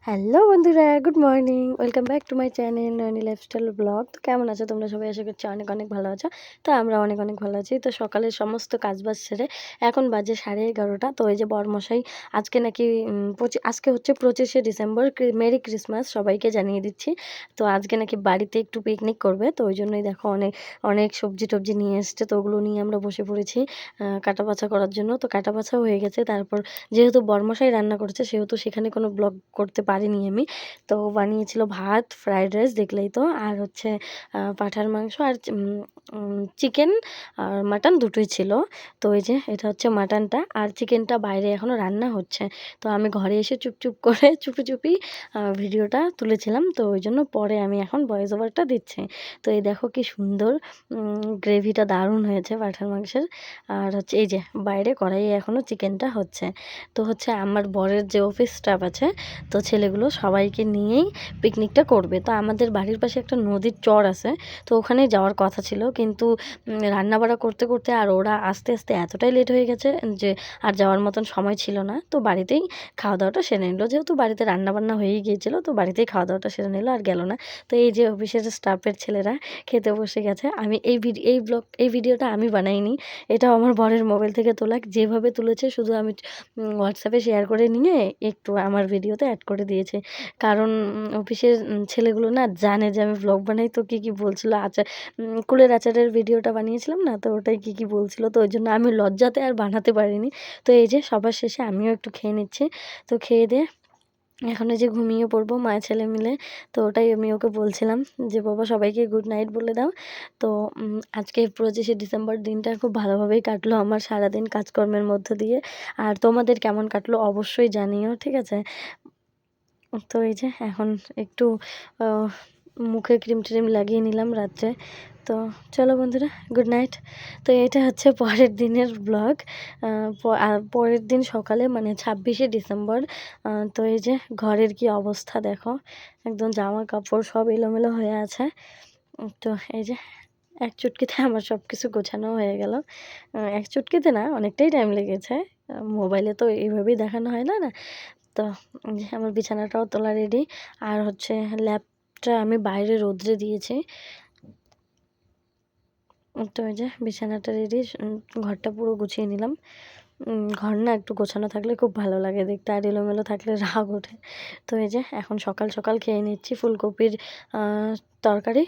Hello বন্ধুরা, good morning. Welcome back to my channel Nayani lifestyle blog. তো কেমন আছো তোমরা সবাই? আশা করছি অনেক অনেক ভালো আছো। তো আমরা অনেক অনেক ভালো আছি। তো সকালের সমস্ত কাজবাজ সেরে এখন বাজে 11:30। তো এই যে বরমশাই আজকে নাকি আজকে হচ্ছে 25শে ডিসেম্বর। মেরি ক্রিসমাস সবাইকে জানিয়ে দিচ্ছি। তো আজকে নাকি বাড়িতে একটু পিকনিক করবে। তো ওই জন্যই দেখো অনেক অনেক সবজি টবজি নিয়ে এসছে। তো ওগুলো নিয়ে আমরা বসে পড়েছি কাটা বাছা করার জন্য। তো কাটা বাছাও হয়ে গেছে। তারপর যেহেতু বরমশাই রান্না করেছে সেহেতু সেখানে কোনো ব্লগ করতে পারিনি আমি। তো বানিয়েছিল ভাত, ফ্রাইড রাইস দেখলেই তো, আর হচ্ছে পাঁঠার মাংস আর চিকেন আর মাটন দুটোই ছিল। তো এই যে এটা হচ্ছে মাটনটা, আর চিকেনটা বাইরে এখনও রান্না হচ্ছে। তো আমি ঘরে এসে চুপচুপ করে চুপি চুপি ভিডিওটা তুলেছিলাম। তো ওই জন্য পরে আমি এখন ভয়েস ওভারটা দিচ্ছি। তো এই দেখো কি সুন্দর গ্রেভিটা দারুণ হয়েছে পাঁঠার মাংসের। আর হচ্ছে এই যে বাইরে কড়াইয়ে এখনও চিকেনটা হচ্ছে। তো হচ্ছে আমার বরের যে অফিস স্টাফ আছে, তো ছেলেগুলো সবাইকে নিয়েই পিকনিকটা করবে। তো আমাদের বাড়ির পাশে একটা নদীর চর আছে, তো ওখানে যাওয়ার কথা ছিল, কিন্তু রান্নাবাড়া করতে করতে আর ওরা আস্তে আস্তে এতটাই লেট হয়ে গেছে যে আর যাওয়ার মতন সময় ছিল না। তো বাড়িতেই খাওয়া দাওয়াটা সেরে নিল, যেহেতু বাড়িতে রান্নাবান্না হয়েই গিয়েছিলো, তো বাড়িতেই খাওয়া দাওয়াটা সেরে নিল আর গেল না। তো এই যে অফিসের স্টাফের ছেলেরা খেতে বসে গেছে। আমি এই ভিডিওটা আমি বানাইনি, এটাও আমার বরের মোবাইল থেকে তোলা। যেভাবে তুলেছে শুধু আমি হোয়াটসঅ্যাপে শেয়ার করে নিয়ে একটু আমার ভিডিওতে অ্যাড করে দিয়েছে। কারণ অফিসের ছেলেগুলো না জানে যে আমি ব্লগ বানাই। তো কী কী বলছিল, কুলের আচারের ভিডিওটা বানিয়েছিলাম না, তো ওটাই কী কী বলছিল, তো ওই জন্য আমি লজ্জাতে আর বানাতে পারিনি। তো এই যে সবার শেষে আমিও একটু খেয়ে নিচ্ছি। তো খেয়ে দিয়ে এখন এই যে ঘুমিয়ে পড়বো মায়ের ছেলে মিলে। তো ওটাই আমি ওকে বলছিলাম যে বাবা সবাইকে গুড নাইট বলে দাও। তো আজকে 25শে ডিসেম্বর দিনটা খুব ভালোভাবেই কাটলো আমার, সারাদিন কাজকর্মের মধ্য দিয়ে। আর তোমাদের কেমন কাটলো অবশ্যই জানিও, ঠিক আছে? তো এই যে এখন একটু মুখে ক্রিম ট্রিম লাগিয়ে নিলাম রাত্রে। তো চলো বন্ধুরা, গুড নাইট। তো এটা হচ্ছে পরের দিনের ব্লগ। পরের দিন সকালে মানে 26শে ডিসেম্বর। তো এই যে ঘরের কি অবস্থা দেখো, একদম জামা কাপড় সব এলোমেলো হয়ে আছে। তো এই যে এক চুটকিতে আমার সব কিছু গোছানো হয়ে গেল। এক চুটকিতে না, অনেকটাই টাইম লেগেছে। মোবাইলে তো এইভাবেই দেখানো হয় না। তো যে আমার বিছানাটাও তোলা রেডি। আর হচ্ছে ল্যাপটা আমি বাইরে রোদ্রে দিয়েছি। তো এই যে বিছানাটা রেডি, ঘরটা পুরো গুছিয়ে নিলাম। ঘর না একটু গোছানো থাকলে খুব ভালো লাগে দেখতে, আর এলোমেলো থাকলে রাগ ওঠে। তো এই যে এখন সকাল সকাল খেয়ে নিচ্ছি ফুলকপির তরকারি,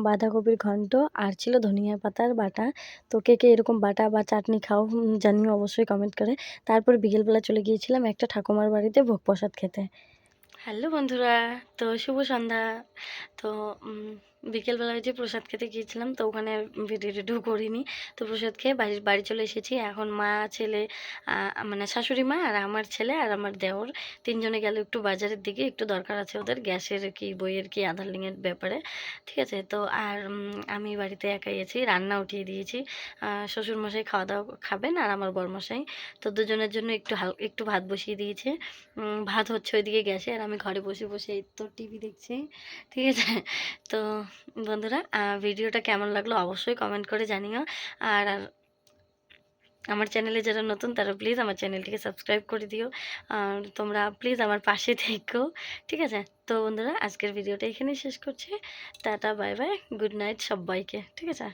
বাঁধাকপির ঘন্ট, আর ছিল ধনিয়া পাতার বাটা। তো কে কে এরকম বাটা বা চাটনি খাও জানিও অবশ্যই কমেন্ট করে। তারপর বিকেলবেলা চলে গিয়েছিলাম একটা ঠাকুমার বাড়িতে ভোগ প্রসাদ খেতে। হ্যালো বন্ধুরা, তো শুভ সন্ধ্যা। তো বিকেলবেলা যে প্রসাদ খেতে গিয়েছিলাম, তো ওখানে ভিডিও টিডিও করিনি। তো প্রসাদ খেয়ে বাড়ি চলে এসেছি। এখন মা ছেলে মানে শাশুড়ি মা আর আমার ছেলে আর আমার দেওর তিনজনে গেল একটু বাজারের দিকে, একটু দরকার আছে ওদের গ্যাসের কি বইয়ের কি আধার লিঙ্কের ব্যাপারে, ঠিক আছে? তো আর আমি বাড়িতে একাই আছি, রান্না উঠিয়ে দিয়েছি। শ্বশুরমশাই খাওয়া দাওয়া খাবেন আর আমার বরমশাই। তো দুজনের জন্য একটু ভাত বসিয়ে দিয়েছে। ভাত হচ্ছে ওইদিকে গ্যাসে, আর আমি ঘরে বসে বসে এই তো টিভি দেখছি, ঠিক আছে? তো বন্ধুরা, ভিডিওটা কেমন লাগলো অবশ্যই কমেন্ট করে জানিও। আর আমার চ্যানেলে যারা নতুন তারা প্লিজ আমার চ্যানেলটিকে সাবস্ক্রাইব করে দিও। আর তোমরা প্লিজ আমার পাশে থেকো, ঠিক আছে? তো বন্ধুরা, আজকের ভিডিওটা এখানেই শেষ করছি। Tata, bye bye, good night সবাইকে, ঠিক আছে?